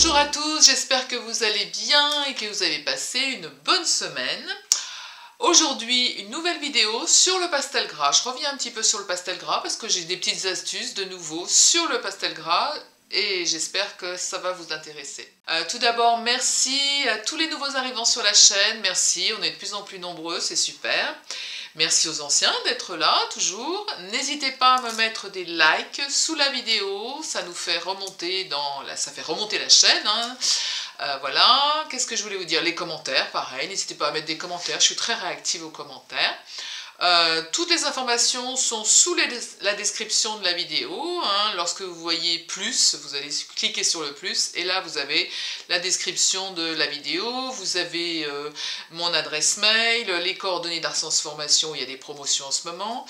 Bonjour à tous, j'espère que vous allez bien et que vous avez passé une bonne semaine. Aujourd'hui, une nouvelle vidéo sur le pastel gras. Je reviens un petit peu sur le pastel gras parce que j'ai des petites astuces de nouveau sur le pastel gras et j'espère que ça va vous intéresser. Tout d'abord, merci à tous les nouveaux arrivants sur la chaîne. Merci, on est de plus en plus nombreux, c'est super. Merci aux anciens d'être là, toujours. N'hésitez pas à me mettre des likes sous la vidéo, ça nous fait remonter ça fait remonter la chaîne. Hein. Voilà, qu'est-ce que je voulais vous dire? Les commentaires, pareil, n'hésitez pas à mettre des commentaires, je suis très réactive aux commentaires. Toutes les informations sont sous la description de la vidéo. Hein. Lorsque vous voyez plus, vous allez cliquer sur le plus et là vous avez la description de la vidéo, vous avez mon adresse mail, les coordonnées d'Arsens Formation, il y a des promotions en ce moment.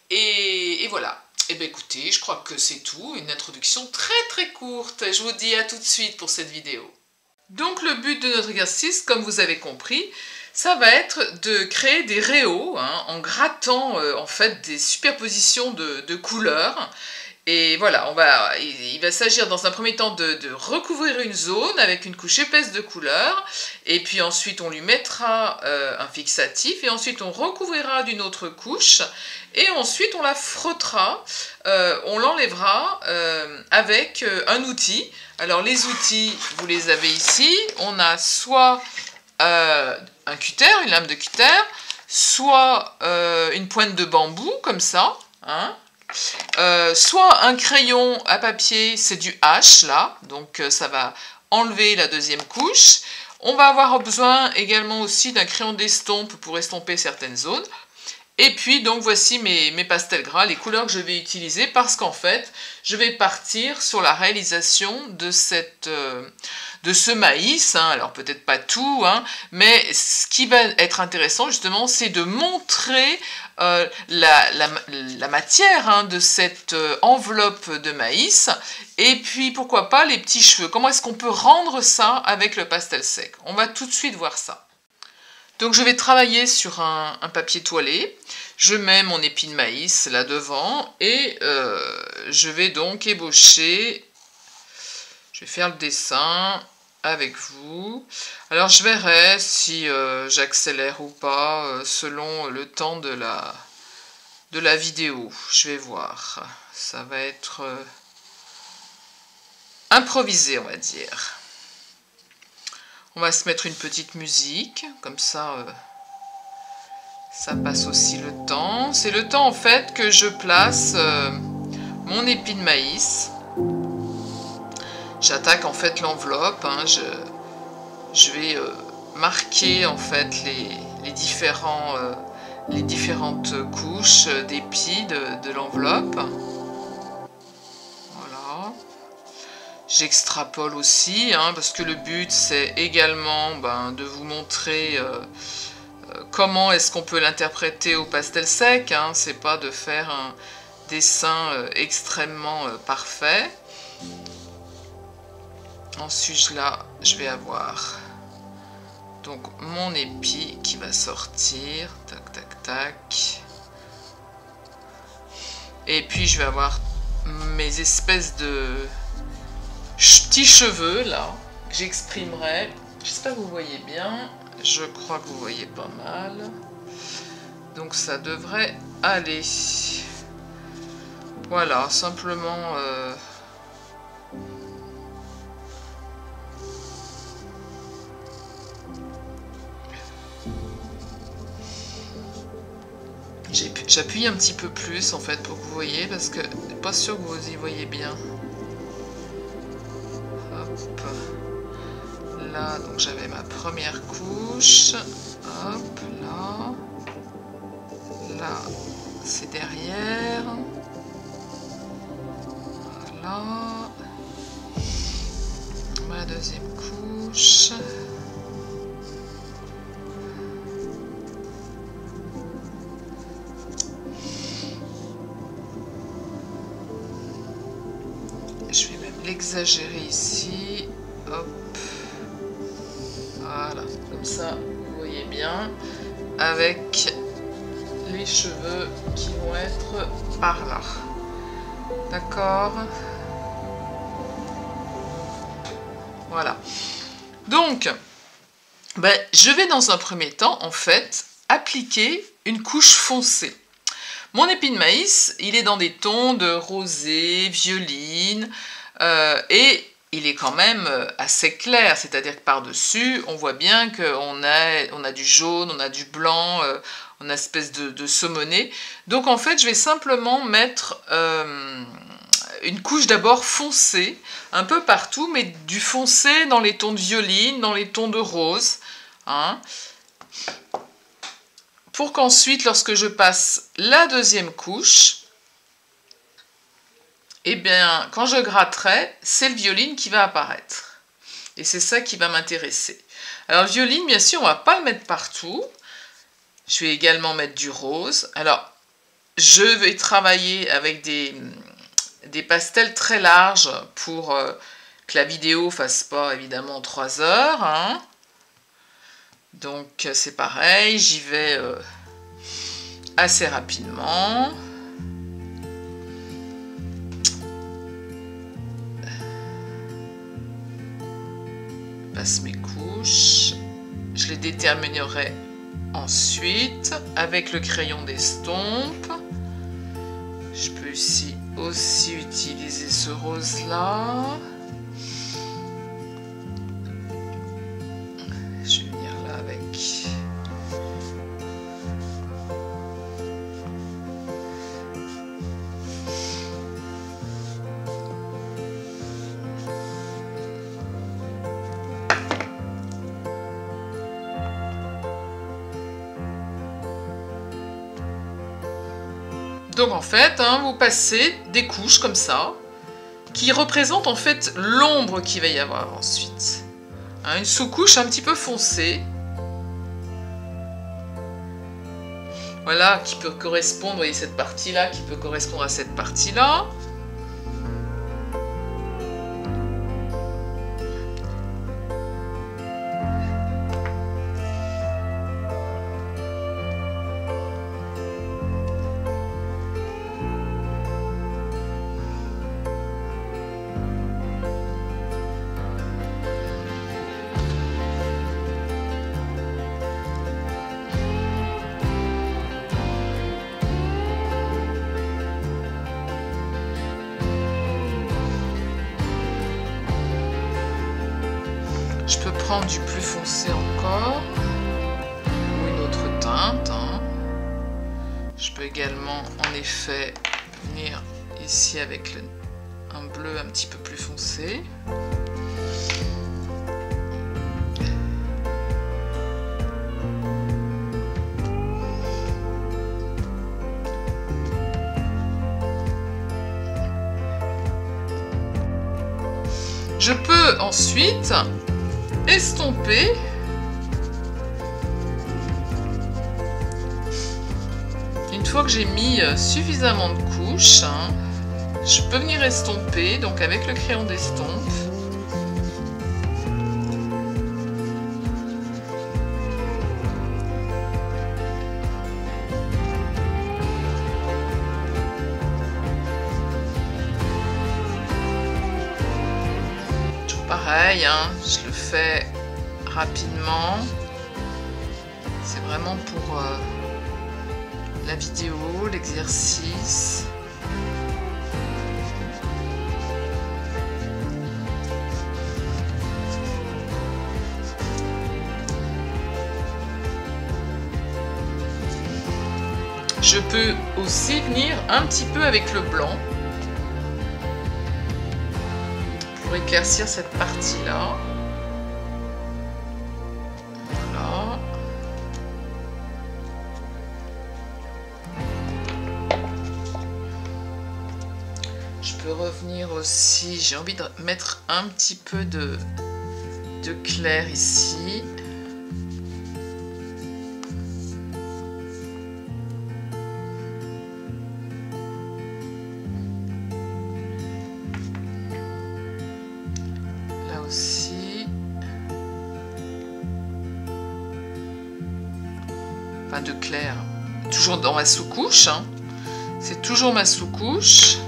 Et voilà. Et bien écoutez, je crois que c'est tout, une introduction très courte. Je vous dis à tout de suite pour cette vidéo. Donc le but de notre exercice, comme vous avez compris, ça va être de créer des réaux hein, en grattant en fait des superpositions de couleurs. Et voilà, il va s'agir dans un premier temps de recouvrir une zone avec une couche épaisse de couleurs. Et puis ensuite on lui mettra un fixatif et ensuite on recouvrira d'une autre couche. Et ensuite on la frottera, on l'enlèvera avec un outil. Alors les outils, vous les avez ici. On a soit un cutter, une lame de cutter, soit une pointe de bambou, comme ça, hein, soit un crayon à papier, c'est du H, là, donc ça va enlever la deuxième couche. On va avoir besoin également aussi d'un crayon d'estompe pour estomper certaines zones. Et puis donc voici mes pastels gras, les couleurs que je vais utiliser parce qu'en fait je vais partir sur la réalisation de ce maïs, hein. Alors peut-être pas tout, hein, mais ce qui va être intéressant justement c'est de montrer la matière hein, de cette enveloppe de maïs et puis pourquoi pas les petits cheveux, comment est-ce qu'on peut rendre ça avec le pastel sec. On va tout de suite voir ça. Donc je vais travailler sur un papier toilé, je mets mon épi de maïs là devant et je vais donc ébaucher, je vais faire le dessin avec vous. Alors je verrai si j'accélère ou pas selon le temps de la vidéo, je vais voir, ça va être improvisé on va dire. On va se mettre une petite musique, comme ça, ça passe aussi le temps. C'est le temps en fait que je place mon épi de maïs. J'attaque en fait l'enveloppe. Hein, je vais marquer en fait les différentes couches d'épi de l'enveloppe. J'extrapole aussi, hein, parce que le but c'est également de vous montrer comment est-ce qu'on peut l'interpréter au pastel sec. Hein, c'est pas de faire un dessin extrêmement parfait. Ensuite là, je vais avoir donc mon épi qui va sortir, tac tac tac. Et puis je vais avoir mes espèces de petits cheveux là que j'exprimerai. J'espère que vous voyez bien, je crois que vous voyez pas mal, donc ça devrait aller. Voilà, simplement j'appuie un petit peu plus en fait pour que vous voyez parce que pas sûr que vous y voyez bien. Hop. Là, donc j'avais ma première couche. Hop, là. Là, c'est derrière. Voilà. Ma deuxième couche. Je vais même l'exagérer ici. Hop. Voilà, comme ça, vous voyez bien, avec les cheveux qui vont être par là. D'accord? Voilà. Donc, je vais dans un premier temps, en fait, appliquer une couche foncée. Mon épi de maïs, il est dans des tons de rosé, violine, et il est quand même assez clair, c'est-à-dire que par-dessus, on voit bien qu'on a du jaune, on a du blanc, on a une espèce de saumoné. Donc en fait, je vais simplement mettre une couche d'abord foncée, un peu partout, mais du foncé dans les tons de violine, dans les tons de rose, hein, pour qu'ensuite, lorsque je passe la deuxième couche, eh bien, quand je gratterai, c'est le violine qui va apparaître. Et c'est ça qui va m'intéresser. Alors, le violine, bien sûr, on ne va pas le mettre partout. Je vais également mettre du rose. Alors, je vais travailler avec des pastels très larges pour que la vidéo ne fasse pas, évidemment, 3 heures, hein. Donc c'est pareil, j'y vais assez rapidement. Je passe mes couches. Je les déterminerai ensuite avec le crayon d'estompe. Je peux aussi utiliser ce rose-là. Je vais venir là avec. Donc en fait, hein, vous passez des couches comme ça, qui représentent en fait l'ombre qu'il va y avoir ensuite. Hein, une sous-couche un petit peu foncée. Voilà, qui peut correspondre, vous voyez cette partie-là, qui peut correspondre à cette partie-là. Je peux prendre du plus foncé encore, ou une autre teinte, hein. Je peux également, en effet, venir ici avec un bleu un petit peu plus foncé. Je peux ensuite estomper une fois que j'ai mis suffisamment de couches, hein, je peux venir estomper donc avec le crayon d'estompe. Pareil, hein, je le fais rapidement. C'est vraiment pour la vidéo, l'exercice. Je peux aussi venir un petit peu avec le blanc. Pour éclaircir cette partie-là. Voilà. Je peux revenir aussi, j'ai envie de mettre un petit peu de clair ici. Aussi. Enfin de clair. Toujours dans ma sous-couche. Hein. C'est toujours ma sous-couche.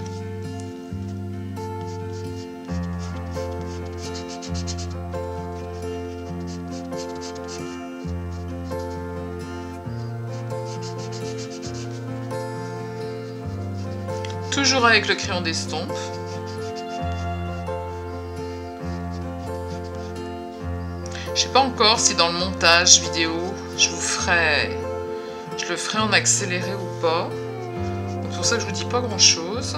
Toujours avec le crayon d'estompe. Je sais pas encore si dans le montage vidéo, je le ferai en accéléré ou pas. C'est pour ça que je vous dis pas grand chose.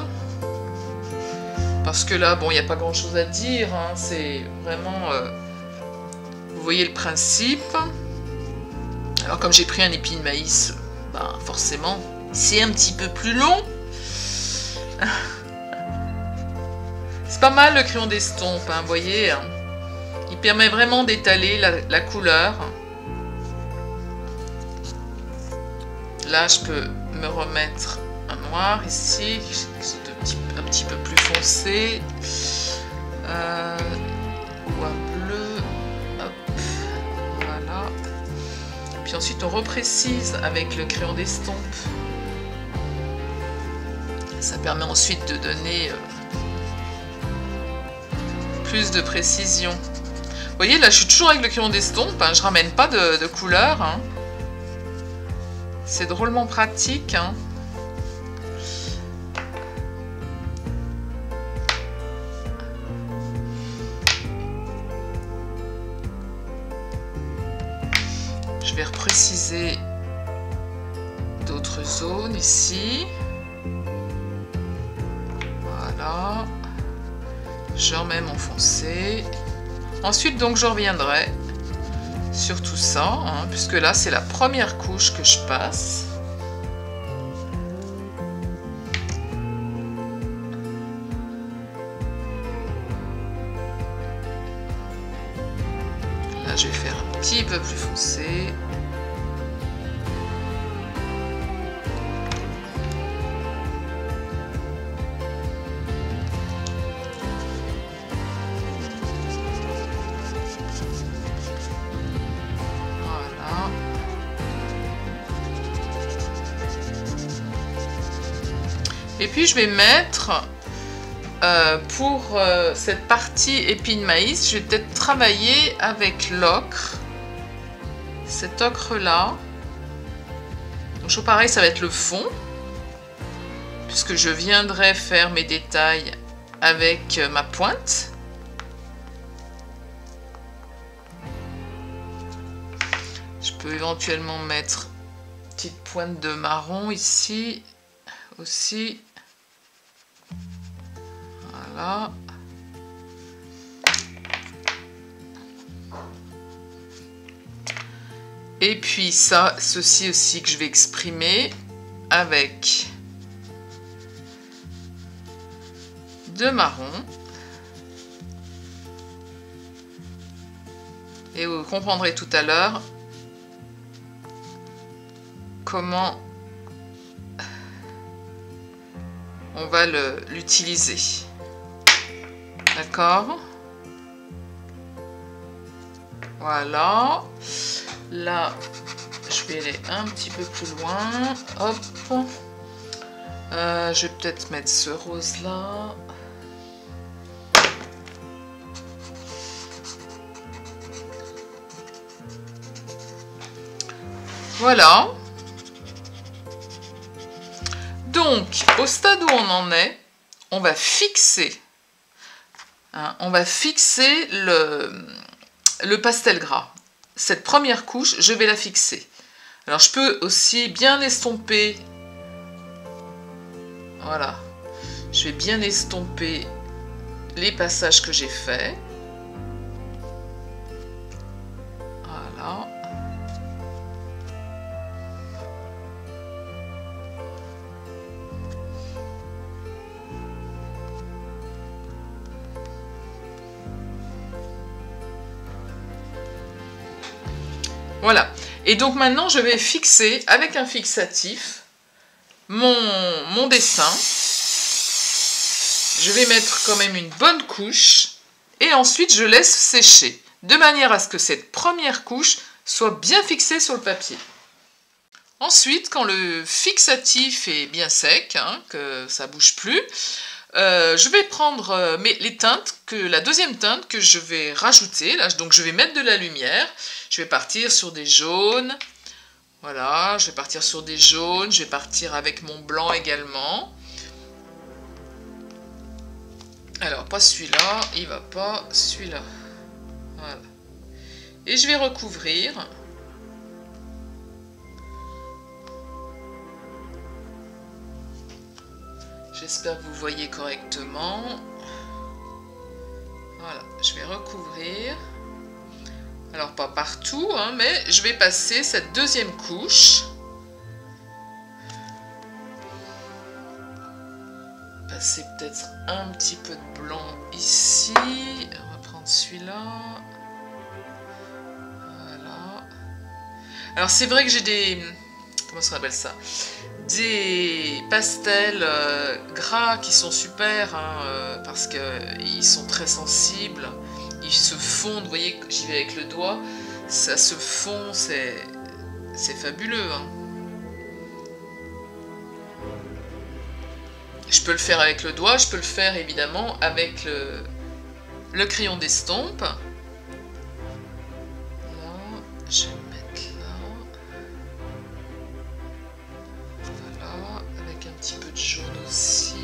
Parce que là, bon, il n'y a pas grand chose à dire. Hein. C'est vraiment... vous voyez le principe. Alors comme j'ai pris un épi de maïs, ben, forcément, c'est un petit peu plus long. C'est pas mal le crayon d'estompe, hein, vous voyez. Hein. Il permet vraiment d'étaler la couleur. Là, je peux me remettre un noir ici, un petit peu plus foncé. Ou un bleu. Hop. Voilà. Puis ensuite, on reprécise avec le crayon d'estompe. Ça permet ensuite de donner plus de précision. Vous voyez, là, je suis toujours avec le crayon d'estompe. Hein, je ramène pas de couleur. Hein. C'est drôlement pratique. Hein. Je vais repréciser d'autres zones ici. Voilà. Je remets mon foncé. Ensuite, donc, je reviendrai sur tout ça, hein, puisque là, c'est la première couche que je passe. Là, je vais faire un petit peu plus foncé. Et puis je vais mettre, pour cette partie épi de maïs, je vais peut-être travailler avec l'ocre. Cet ocre-là. Donc toujours pareil, ça va être le fond. Puisque je viendrai faire mes détails avec ma pointe. Je peux éventuellement mettre une petite pointe de marron ici aussi. Voilà. Et puis ça, ceci aussi que je vais exprimer avec de marron. Et vous comprendrez tout à l'heure comment on va l'utiliser. D'accord? Voilà. Là, je vais aller un petit peu plus loin. Hop. Je vais peut-être mettre ce rose-là. Voilà. Donc, au stade où on en est, on va fixer. Hein, on va fixer le pastel gras. Cette première couche, je vais la fixer. Alors, je peux aussi bien estomper. Voilà. Je vais bien estomper les passages que j'ai faits. Voilà. Voilà. Et donc maintenant, je vais fixer avec un fixatif mon dessin. Je vais mettre quand même une bonne couche et ensuite je laisse sécher de manière à ce que cette première couche soit bien fixée sur le papier. Ensuite, quand le fixatif est bien sec, hein, que ça ne bouge plus, je vais prendre les teintes, la deuxième teinte que je vais rajouter. Là, donc je vais mettre de la lumière. Je vais partir sur des jaunes. Voilà, je vais partir sur des jaunes. Je vais partir avec mon blanc également. Alors, pas celui-là, il va pas, celui-là. Voilà. Et je vais recouvrir. J'espère que vous voyez correctement. Voilà, je vais recouvrir. Alors, pas partout, hein, mais je vais passer cette deuxième couche. Passer peut-être un petit peu de blanc ici. On va prendre celui-là. Voilà. Alors, c'est vrai que j'ai des... Comment ça s'appelle ça? Des pastels gras qui sont super, hein, parce qu'ils sont très sensibles. Ils se fondent, vous voyez, j'y vais avec le doigt. Ça se fond, c'est fabuleux, hein. Je peux le faire avec le doigt, je peux le faire évidemment avec le crayon d'estompe. Là, je vais me mettre là. Voilà, avec un petit peu de jaune aussi.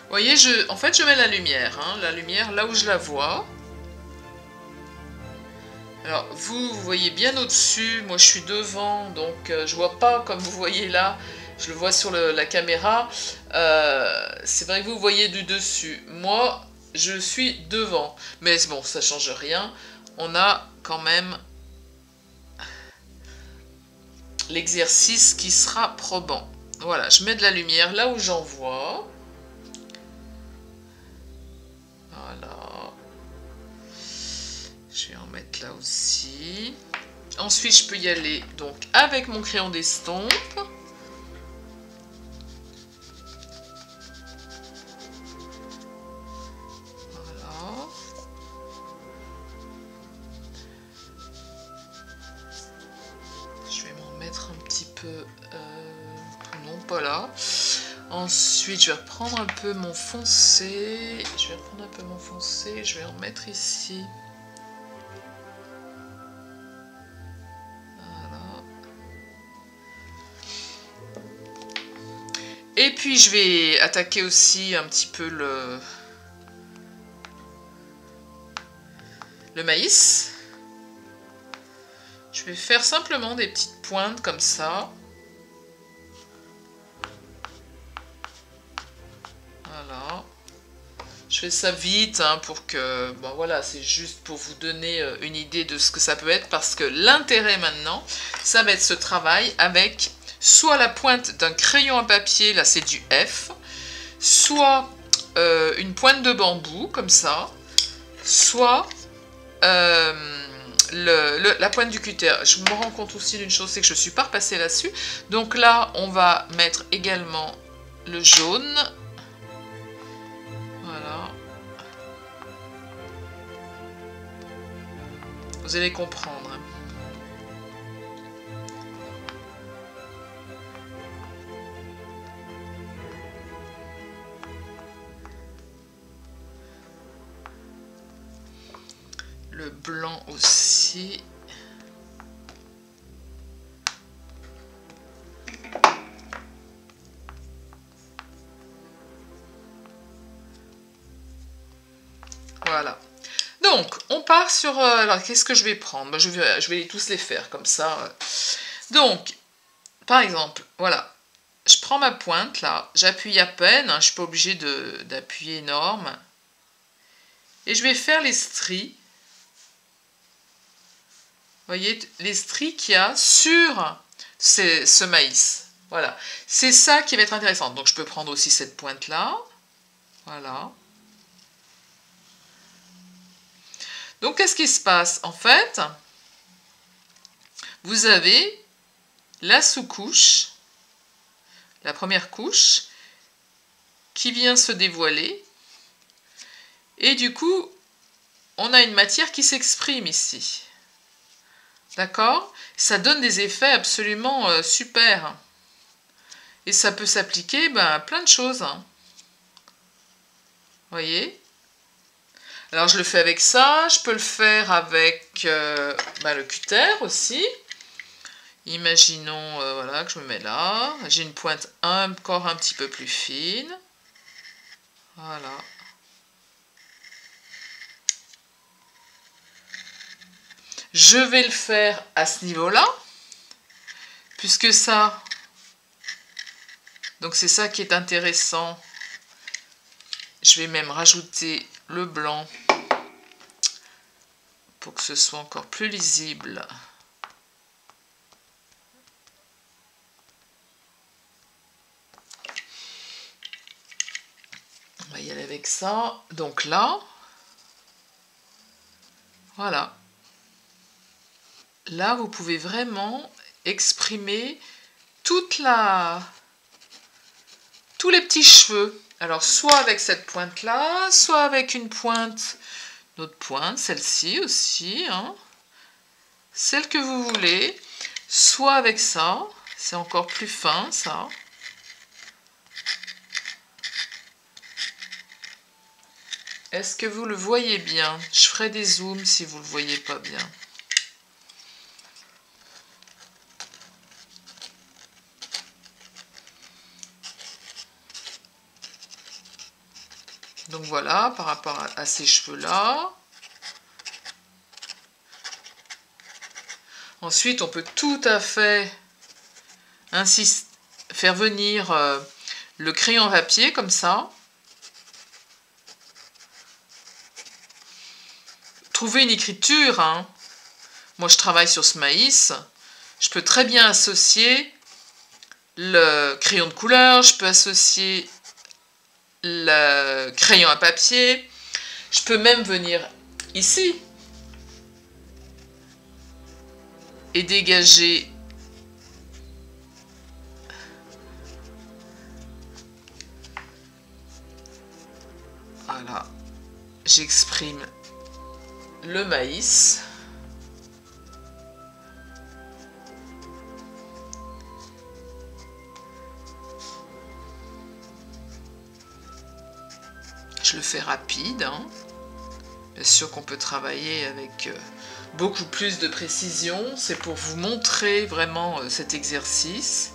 Vous voyez, en fait, je mets la lumière là où je la vois. Alors, vous voyez bien au-dessus, moi je suis devant, donc je vois pas comme vous voyez là, je le vois sur la caméra. C'est vrai que vous voyez du dessus. Moi, je suis devant. Mais bon, ça change rien. On a quand même l'exercice qui sera probant. Voilà, je mets de la lumière là où j'en vois. Voilà. Je vais en mettre là aussi. Ensuite, je peux y aller donc avec mon crayon d'estompe. Voilà. Je vais m'en mettre un petit peu... non, pas là. Ensuite, je vais reprendre un peu mon foncé. Je vais en mettre ici. Voilà. Et puis, je vais attaquer aussi un petit peu le maïs. Je vais faire simplement des petites pointes comme ça. Voilà. Je fais ça vite hein, pour que... Bon voilà, c'est juste pour vous donner une idée de ce que ça peut être parce que l'intérêt maintenant, ça va être ce travail avec soit la pointe d'un crayon à papier, là c'est du F, soit une pointe de bambou comme ça, soit la pointe du cutter. Je me rends compte aussi d'une chose, c'est que je ne suis pas repassée là-dessus. Donc là, on va mettre également le jaune. Voilà. Vous allez comprendre. Le blanc aussi. Voilà. Donc, on part sur... alors, qu'est-ce que je vais prendre? Je vais tous les faire comme ça. Donc, par exemple, voilà. Je prends ma pointe, là. J'appuie à peine. Hein, je ne suis pas obligée d'appuyer énorme. Et je vais faire les stries. Vous voyez, les stries qu'il y a sur ce maïs. Voilà. C'est ça qui va être intéressant. Donc, je peux prendre aussi cette pointe-là. Voilà. Donc, qu'est-ce qui se passe? En fait, vous avez la sous-couche, la première couche, qui vient se dévoiler. Et du coup, on a une matière qui s'exprime ici. D'accord? Ça donne des effets absolument super. Et ça peut s'appliquer à plein de choses. Hein. voyez? Alors je le fais avec ça, je peux le faire avec le cutter aussi. Imaginons voilà, que je me mets là, j'ai une pointe encore un petit peu plus fine. Voilà. Je vais le faire à ce niveau-là, puisque ça, donc c'est ça qui est intéressant. Je vais même rajouter le blanc pour que ce soit encore plus lisible. On va y aller avec ça. Donc là, voilà. Là, vous pouvez vraiment exprimer tous les petits cheveux. Alors, soit avec cette pointe-là, soit avec une pointe, notre pointe, celle-ci aussi, hein, celle que vous voulez, soit avec ça, c'est encore plus fin, ça. Est-ce que vous le voyez bien? Je ferai des zooms si vous ne le voyez pas bien. Donc voilà, par rapport à ces cheveux-là. Ensuite, on peut tout à fait faire venir le crayon à papier comme ça. Trouver une écriture, hein. Moi, je travaille sur ce maïs. Je peux très bien associer le crayon de couleur, je peux associer le crayon à papier. Je peux même venir ici et dégager voilà, j'exprime le maïs. Je le fais rapide, hein. Bien sûr qu'on peut travailler avec beaucoup plus de précision. C'est pour vous montrer vraiment cet exercice.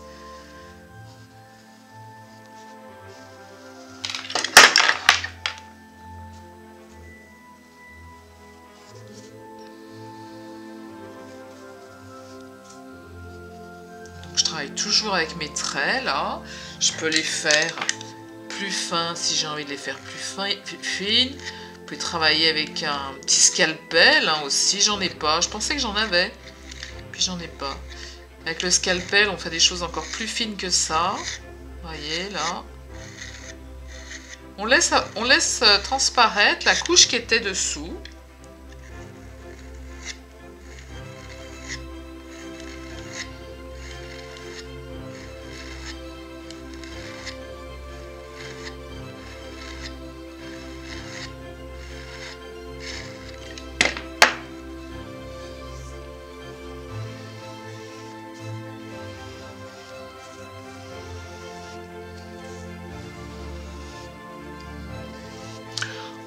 Donc, je travaille toujours avec mes traits là. Je peux les faire plus fins si j'ai envie de les faire plus fines. Vous pouvez travailler avec un petit scalpel hein, aussi, j'en ai pas. Je pensais que j'en avais, puis j'en ai pas. Avec le scalpel, on fait des choses encore plus fines que ça. Vous voyez là. On laisse transparaître la couche qui était dessous.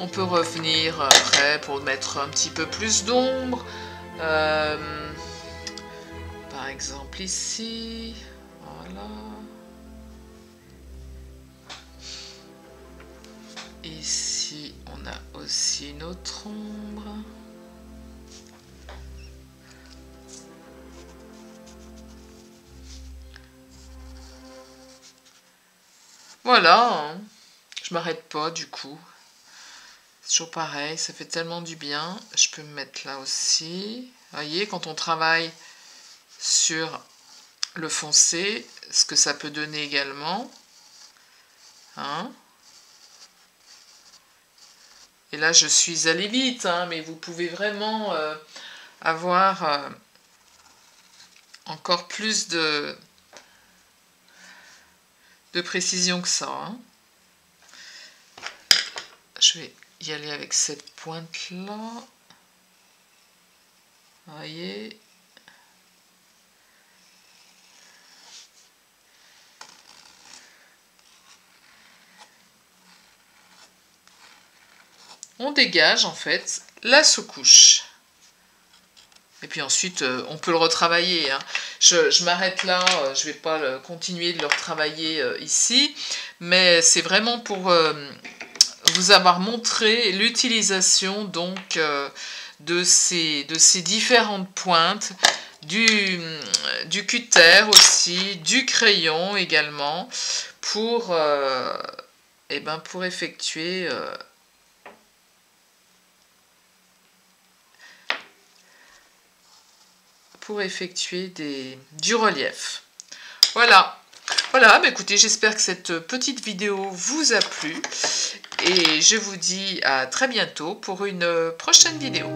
On peut revenir après pour mettre un petit peu plus d'ombre. Par exemple ici. Voilà. Ici, on a aussi une autre ombre. Voilà. Hein. Je m'arrête pas du coup. C'est toujours pareil, ça fait tellement du bien. Je peux me mettre là aussi. Vous voyez, quand on travaille sur le foncé, ce que ça peut donner également. Hein? Et là, je suis allée vite, hein, mais vous pouvez vraiment avoir encore plus de précision que ça. Hein. Je vais y aller avec cette pointe là. Vous voyez. on dégage en fait la sous-couche. Et puis ensuite, on peut le retravailler, hein. Je m'arrête là, je ne vais pas continuer de le retravailler ici, mais c'est vraiment pour vous avoir montré l'utilisation donc de ces différentes pointes, du cutter aussi, du crayon également, pour effectuer du relief. Voilà. Voilà, écoutez, j'espère que cette petite vidéo vous a plu et je vous dis à très bientôt pour une prochaine vidéo.